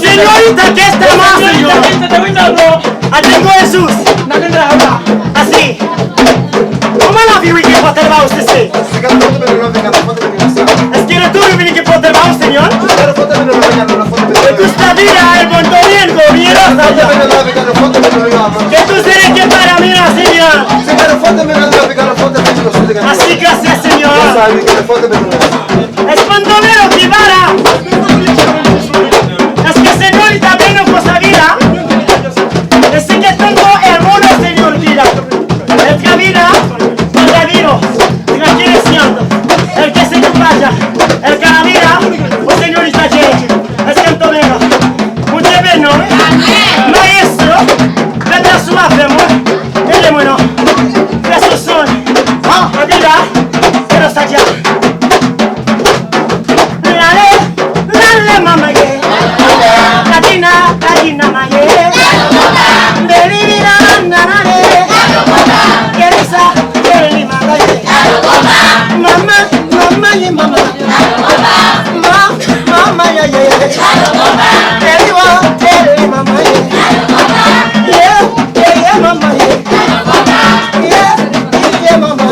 Señorita, ¿qué está más, señor? Atengo Jesús. Así. ¿Cómo la vi que poter va usted se? Es que no tuve que poter va usted, señor. Que tu vida el montonien gobierno. Que tú seres que para mí, señor. Así gracias, señor. Es montonero que para. Es que señorita vino por esa vida. Es que tengo hermano, señor, vida. El que vida, el vino. El que es cierto. El que se vaya. El que la vida, pues señorita, es que montonero. Muy bien, ¿no? Maestro, vete a su madre, amor. Él es bueno. Esos son. La vida, pero está allá. mama. Mama, yeah, yeah. Tell you what, tell you, mama, yeah. Yeah, mama, yeah. Yeah, mama.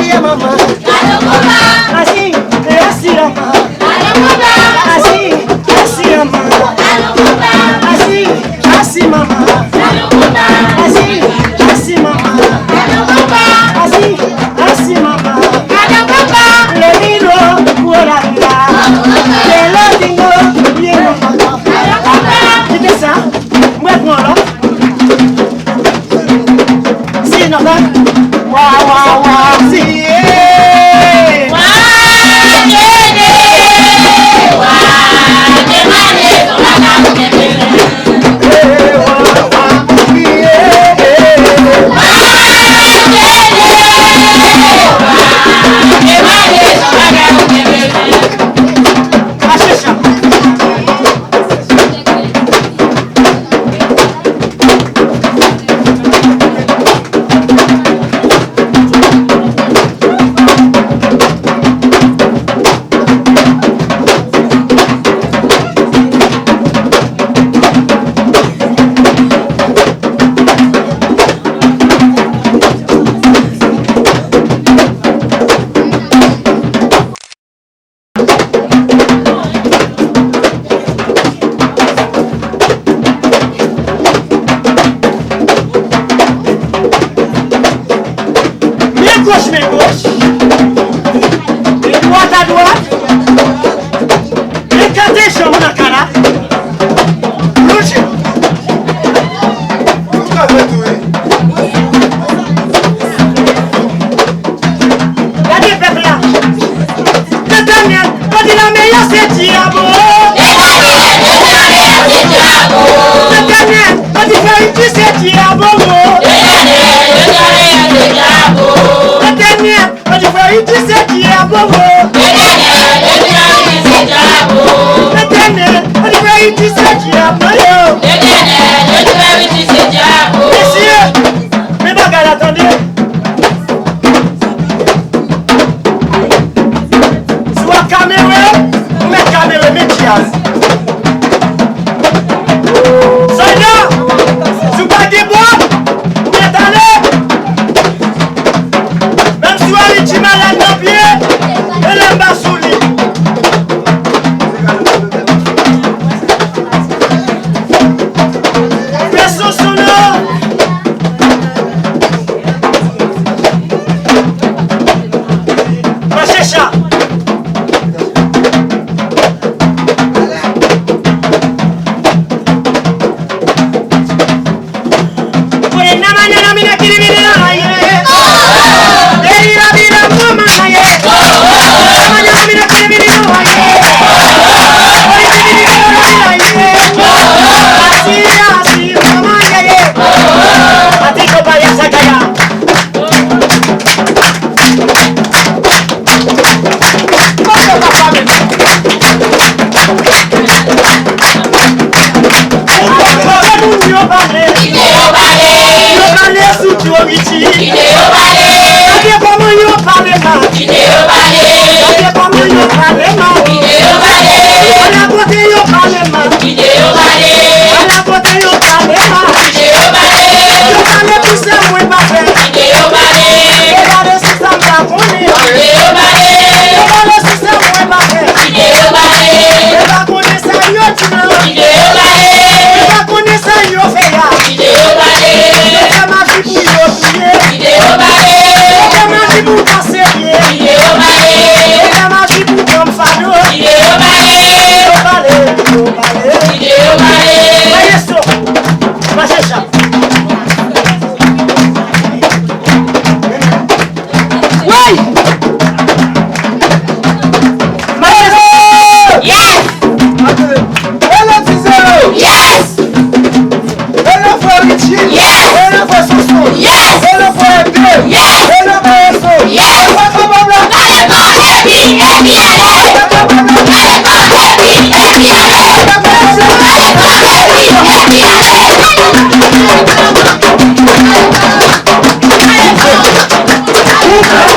Yeah, mama. Assim, assim, mama. Assim, assim, mama. Assim, assim, mama. Assim, assim, mama. Assim, assim, mama. Le vino por la vida. Le lo tengo bien mama. ¿Qué es eso? Bueno, ¿no? Sí, no, no. Wow, wow, wow. Sí.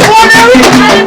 What are we?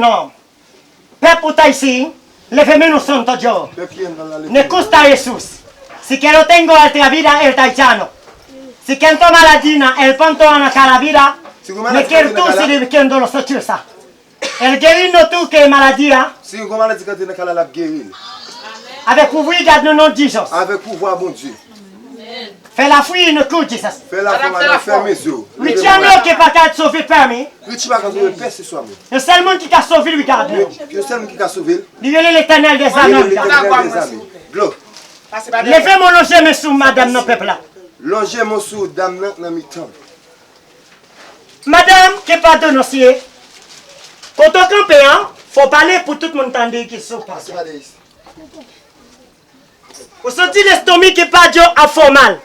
nom. Peuple ici, levez nous son tojo. Ne custa Jesus. Si que no tengo altra vida el taitano. Si que no maladina el ponto ana calavida. Me quiero tú si viviendo los ochusa. El guérino tú que maladia. Si vous maladie quand tu la guérir. Avec pouvoir garde le nom de Jésus. Avec pouvoir bon Dieu. Fais la fouille ne coûte Jesus. Fais la foi fermer yeux. Richard qui pas qu'à sauver permis. Richard quand tu pèse soi même. Le seul monde qui a sauvé lui garde. Le seul qui a sauvé. Il est l'Éternel des amis. Gloire. Levez mon loger mais sous madame nos peuple là. Loger mon sous dame dans mi-temps. Madame qui pas de dossier. Quand on campe, faut parler pour tout le monde entendre qui se passe. Vous sentez l'estomac qui pas de à formal.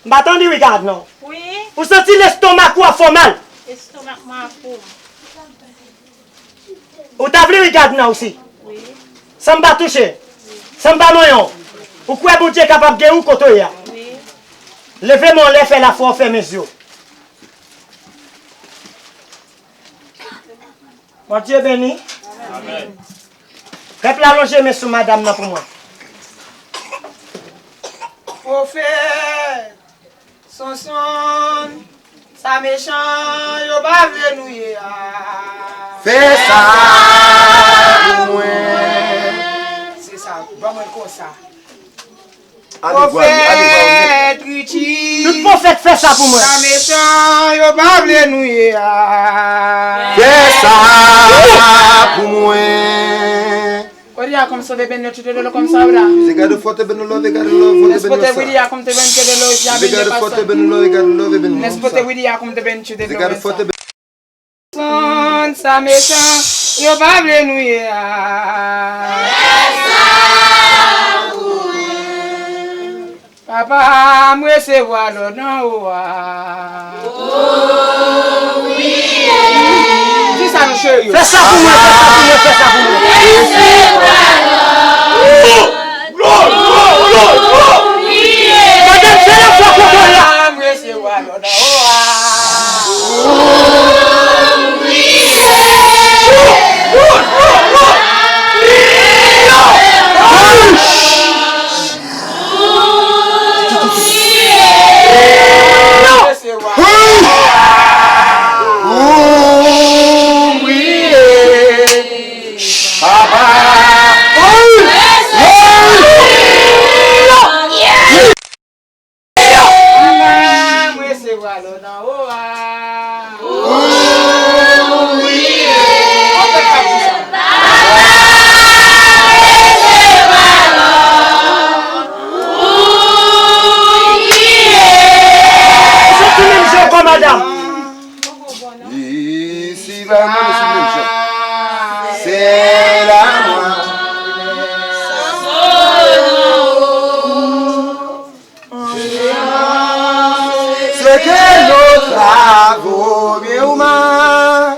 M'attendez, regarde non. Oui. Vous sentez l'estomac quoi formal. L'estomac m'a fou. Vous t'avez regarde non aussi. Oui. Ça m'a touché. Ça m'a moyen. Vous quoi bon Dieu capable de ou côté ya. Oui. Levez mon lèvre et la foi ferme mes yeux. Mon Dieu béni. Amen. Peuple allongé mais sous madame non pour moi. Prophète, son sa méchant, yo pas venu ya. Fais ça pour moi. C'est ça, vraiment comme ça. Allez voir. Prophète, Richie. Tout prophète fait ça pour moi. Sa méchant, yo pas venu ya. Fais ça pour moi. Odia comme ça, ben tu te le comme ça, bra. Regarde forte ben love, regarde love, N'est-ce pas te dire comme te ben que de l'eau, jamais regarde forte ben love, regarde love ben. N'est-ce pas te dire comme te ben tu te le Regarde forte ben. Son, sa méchant, yo pas venu ya. Papa, moi c'est voir le nom. Oh oui. Dis ça, monsieur. Fais ça pour moi, fais ça pour moi. Madame, fais la foi pour toi là. Moi c'est voir le nom. C'est la moi. C'est que nos travaux, bien ou mal.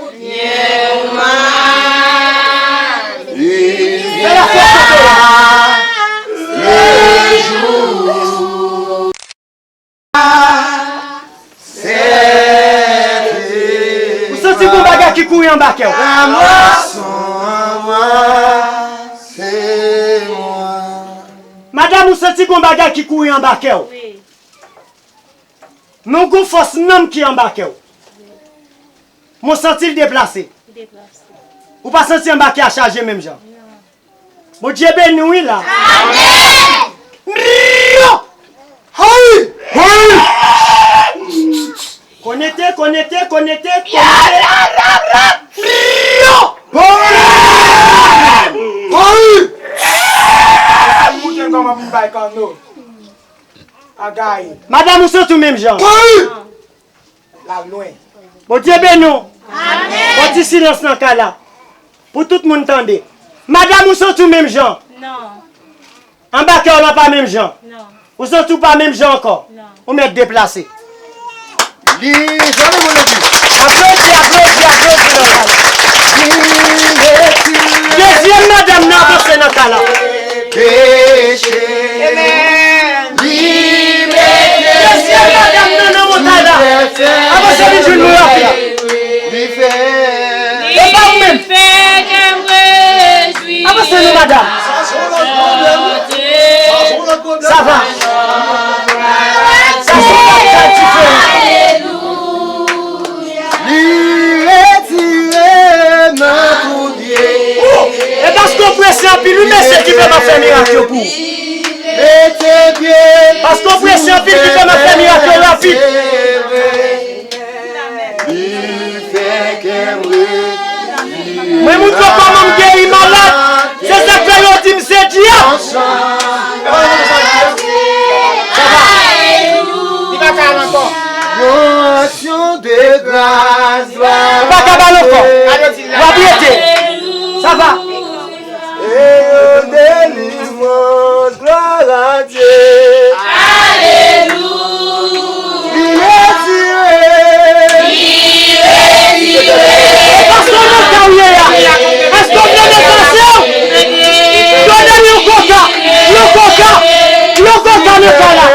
Il viendra le jour. Vous sentez qu'on bagarre qui court en bas. La moisson, c'est moi. Madame, vous sentez qu'on bagarre qui court en bas. Oui. Mon goût force nom qui en bas. Mon senti déplacé. Déplacé. Ou pas senti en bas à charger même gens. Mon Dieu béni oui là. Amen. Hey! Hey! Connecté. Madame, vous êtes tout même gens. La loin. Mon Dieu béni. Amen. On dit silence dans le cas là. Pour tout le monde entendre. Madame, vous êtes tout même gens. Non. En bas, on n'a pas même gens. Non. Vous êtes tout pas même gens encore. Non. On met déplacé. Applaudis. Deuxième madame n'a pas fait dans le cas là. Péché. Deuxième madame n'a pas fait dans le cas là. Avant de venir, je ne me rappelle. madame. Ça va. Ça c'est pas différent. Et parce qu'on presse un pile, lui, c'est qui peut m'a faire miracle pour. Parce qu'on presse un pile, qui peut m'a faire miracle rapide. Mais mon comment me guérir malade, c'est ça que l'on dit, c'est diable. Il va faire encore. Action de grâce. Pas qu'à balle encore. Va bien. Ça va. Et délivrance, gloire à Dieu. Alléluia. Il est tiré. Parce qu'on a carrière. Est-ce qu'on vient de passer? Donnez-lui le coca. Le coca. Le coca n'est pas là.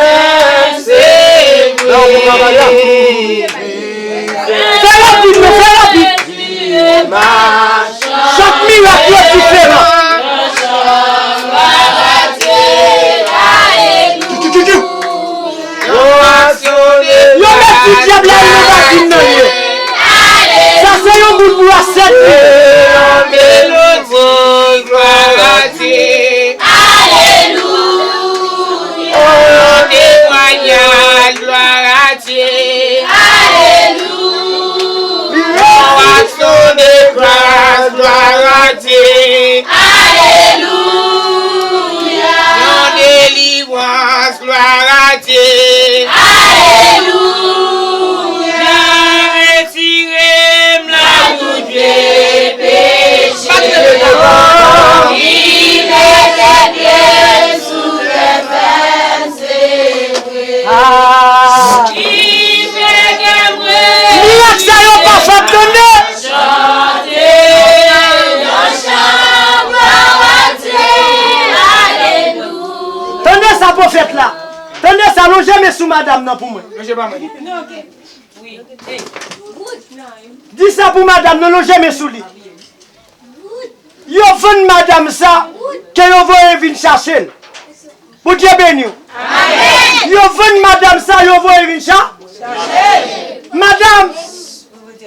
Fais rapide, fais rapide. Chaque miracle est différent. Yo met tout diable là, il va dire non. Ça c'est un bout pour accepter. Alléluia. Gloire à Dieu. Alléluia. Action de grâce, gloire à Dieu. Alléluia. Mon délivrance, gloire à Dieu. Alléluia. Retiré la Tout péché. Il était bien sous les fesses. Il fait qu'aimer. Miracle ça yon pas fait donner. Chanter nos chants, gloire à Dieu. Alléluia. Tenez ça prophète là. Tenez ça, non jamais sous madame non pour moi. Dis ça pour madame, non jamais sous lui. Yo vend madame ça, que yo voye vin chercher. Pour Dieu béni. Amen. Yo vend madame ça, yo voye vin chercher. Madame,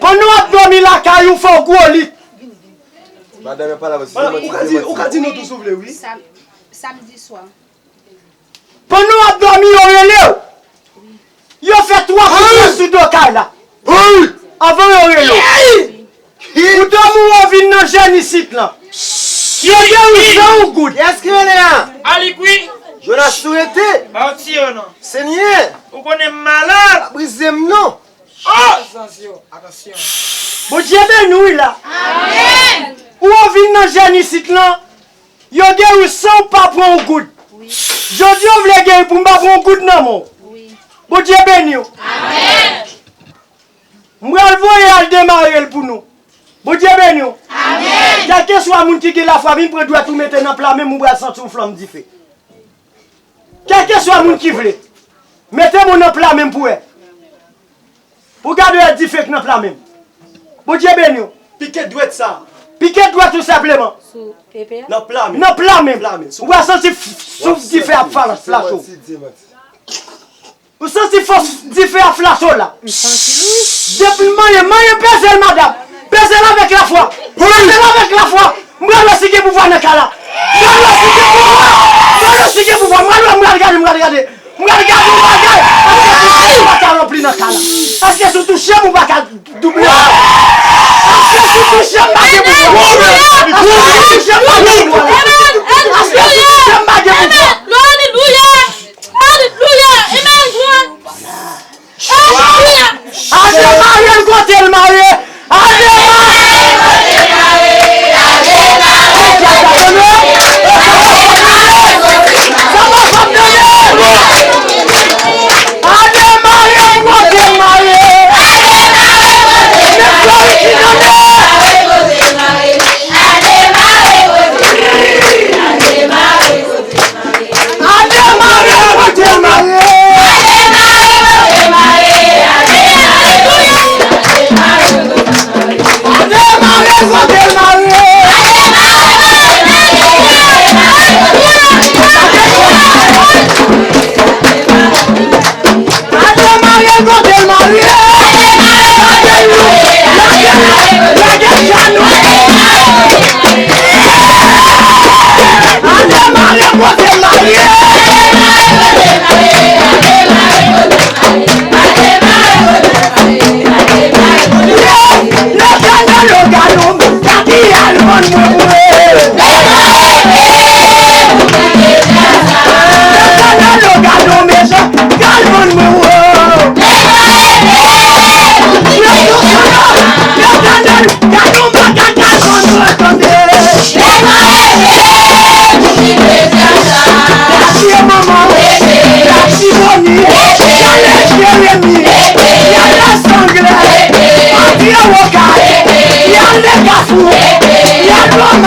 pendant que dormi la caillou faut gros lit. Madame n'est pas là. Ou qu'a dit nous tous ouvrez, oui? Samedi soir. Pendant que dormi yo relé. Yo fait 3 coups sur deux cailles là. Oui. Avant yo relé. Ou dormi ou vin dans jeune ici là. Yo yo ou good. Est-ce qu'il est là? Ali oui. Je l'ai souhaité. Bauti non. Seigneur. Vous connaissez malade. Brisez non. Attention, attention. Bon Dieu béni là. Amen. Ou on vient dans jeune ici là. Yo gen ou sans pas prendre good. Jodi on vle gen pour pas prendre good non mon. Oui. Bon Dieu béni. Amen. M'al voyer al démarrer pour nous. Bon Dieu béni. Amen. Quel que soit moun qui gen la foi, vin prend doit tout mettre dans plat même ou bral sentir une flamme di feu. Quel que soit moun qui vle. Mettez mon dans plat même pour elle. Pour garder di feu dans plat même. Bon Dieu béni. Piquet doit être ça. Piquet doit tout simplement. Sous pépé. Non, plat, mais. Non plat même. Plat, mais. Ou va sentir souffle di feu à flash chaud. Ou sentir force di feu à flash chaud là. Depuis moyen pèse madame. Pèse avec la foi. Pèse avec la foi. Moi le sigue pour voir dans cala. Moi le sigue pour voir. Moi regarder. Moi regarder. Pas remplir dans cala. Est-ce que sous toucher ou pas doubler? Est-ce que sous toucher pas de pouvoir? Y'a le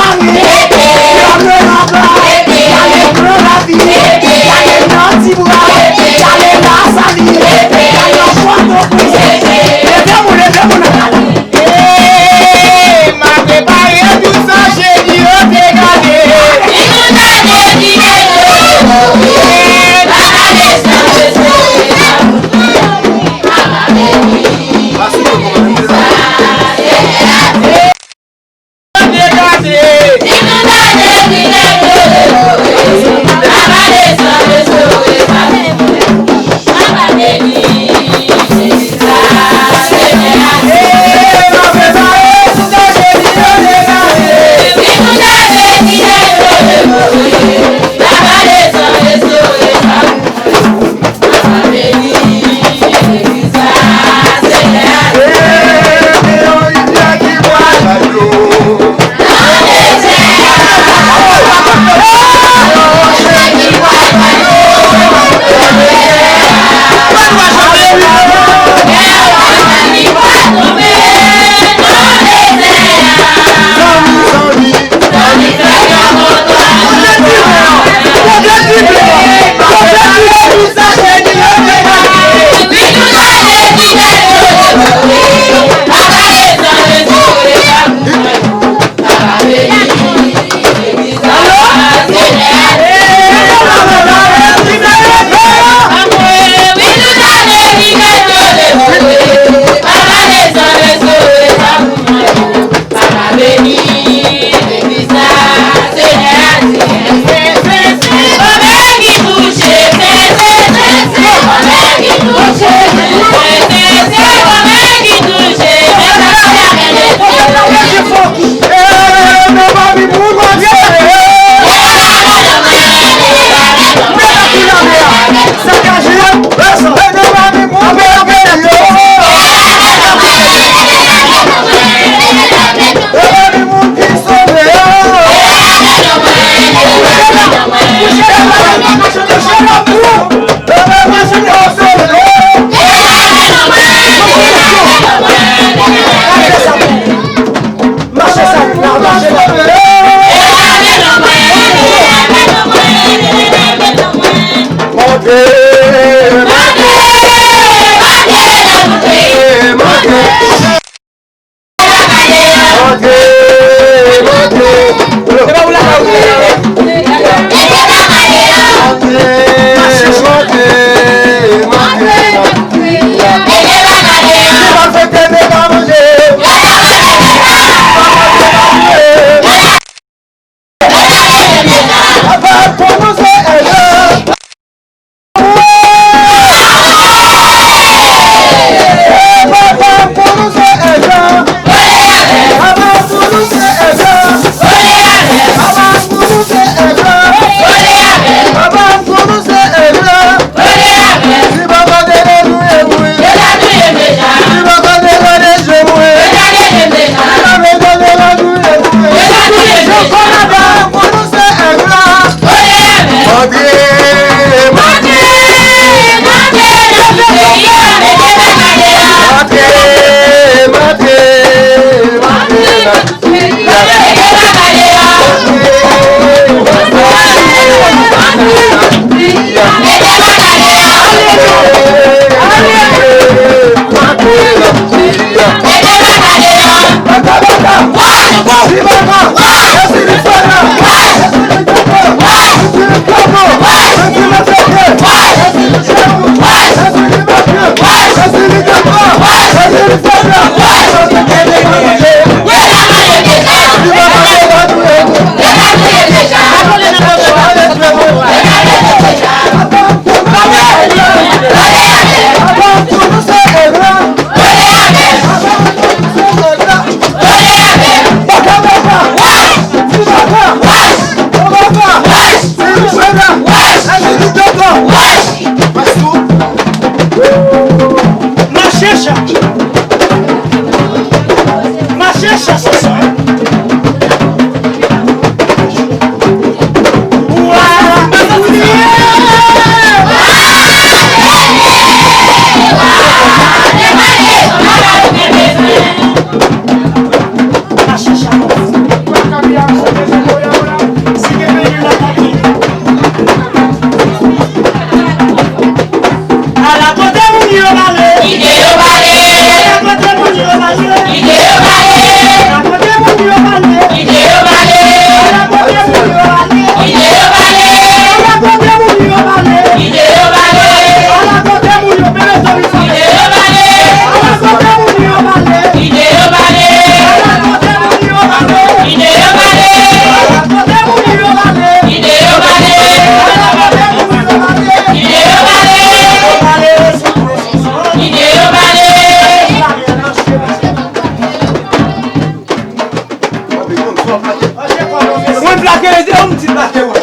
Mwen plake le de, mwen ti plake wè.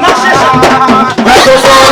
Marchez ça.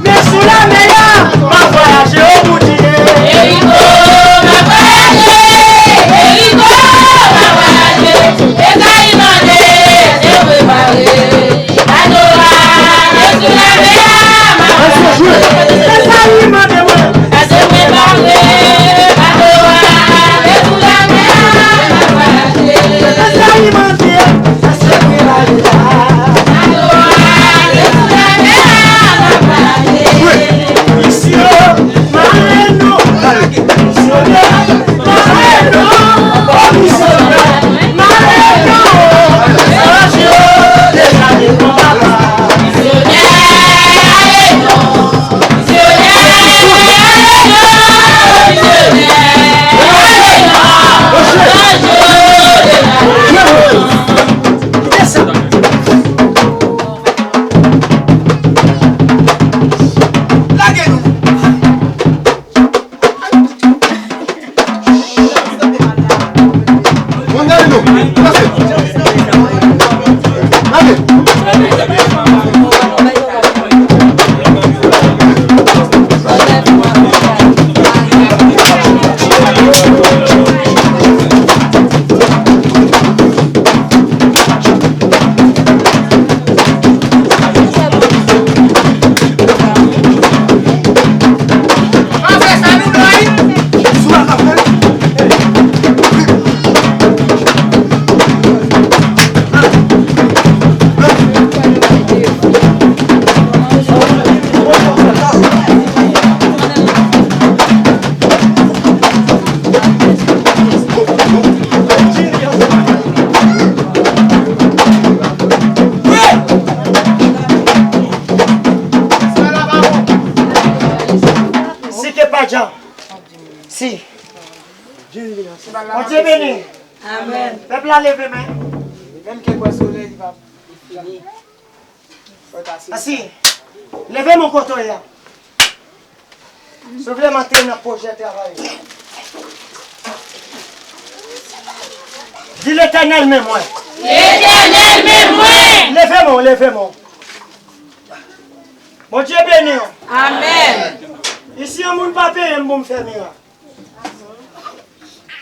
Mais sous la meilleure, ma voyage au bout du Erigo, ma voyage. Erigo, ma voyage. Et Caïmane, je veux parler. Adora, mais sous la meilleure, ma voyage. Je veux parler. Adora, mais sous la meilleure, ma voyage. Si. On Dieu béni. Amen. Peuple la levé main. Même qu'il voit soleil, il va fini. Assis. Levez mon coton là. Supplémentaire dans le projet de travail. Dis l'Éternel même moi. L'Éternel même moi. Levez-moi. Mon Dieu béni. Amen. Ici, on ne pas payer pour me faire miracle.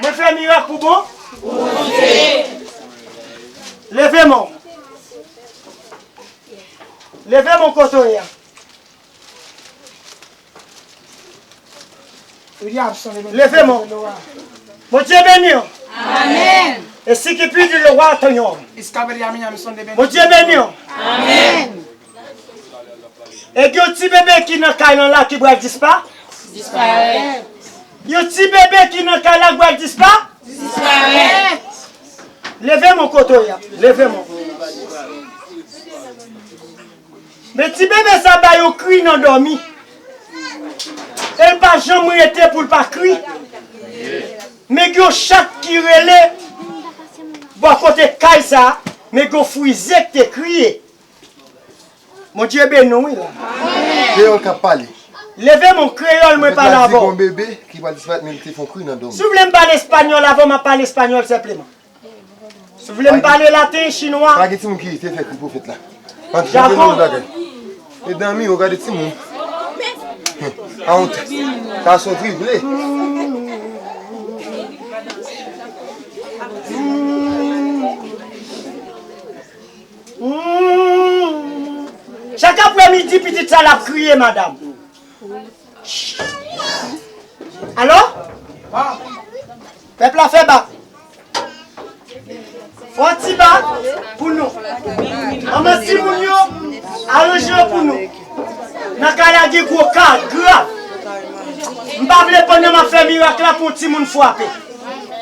Je fais miracle pour bon? Levez-moi. Levez mon coton là. Levez-moi. Mon Dieu béni. Amen. Et ce qui peut dire le roi Tonyon. Mon Dieu béni. Amen. Et que petit bébé qui n'a qu'à là qui boit disparaît. Disparaît. Yo petit bébé qui n'a qu'à là boit disparaît. Disparaît. Levez mon coton là. Levez-moi. Mais petit bébé ça va yo cri non dormi. Elle pas jamais été pour le pas cri. Mais que chaque qui relève bon côté caille ça, mais que fouizé que te crié. Mon Dieu béni oui là. Créole qui parle. Levez mon créole moi parler avant. Un bébé qui va disparaître mais il faut cru dans dôme. Si vous voulez me parler espagnol avant, je parle espagnol simplement. Si vous voulez me parler latin, chinois. Pas que tu qui était fait pour fait là. Japon. Et dans mi regardez petit monde. Honte. Ça sont tribulés. Chaque après-midi, petite ça l'a crié, madame. Allô? Peuple a fait bas. Faut un petit bas pour nous. On a petit mounio, arrangé pour nous. N'a qu'à la dire qu'on cadre, grave. Je ne vais pas prendre ma famille miracle pour un petit monde frappé.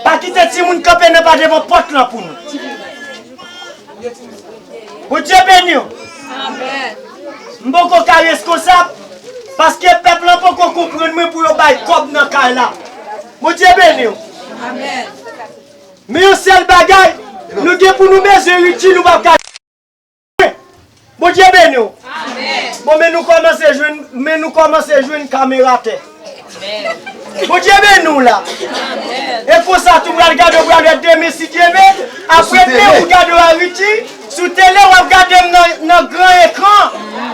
Pas quitter petit monde camper n'est pas devant porte là pour nous. Bon Dieu béni. Amen. Je ne peux pas responsable parce que le peuple n'a pas compris pour le bail comme dans le cas là. Bon Dieu béni. Amen. Mais un seul bagaille, nous avons pour nous mettre utile, nous ne pouvons pas. Bon Dieu béni. Amen. Bon, mais nous commençons à jouer une caméra. Bon Dieu béni là. Et pour ça, tout le monde regarde le 2000 si Dieu veut. Après, vous regardez la utile. Sous télé, on regarde dans grand écran.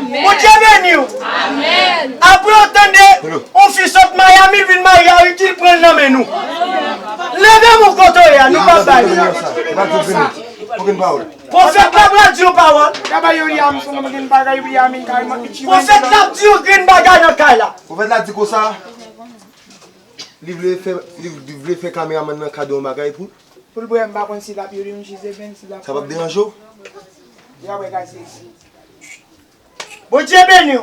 Mon Dieu béni. Amen. Après, attendez, on fait sortir Miami, ville Miami, qui prend le nom nous. Levez mon côté, nous pas bailler. Prophète la dit aux paroles. Prophète la dit aux green bagage dans Kaila. Prophète la dit comme ça. Il voulait faire caméraman dans cadeau bagage pour. Pour le boire, je ne sais pas si Ça va te déranger? Bon Dieu béni.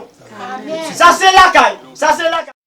Ça c'est la caille. Ça c'est la caille.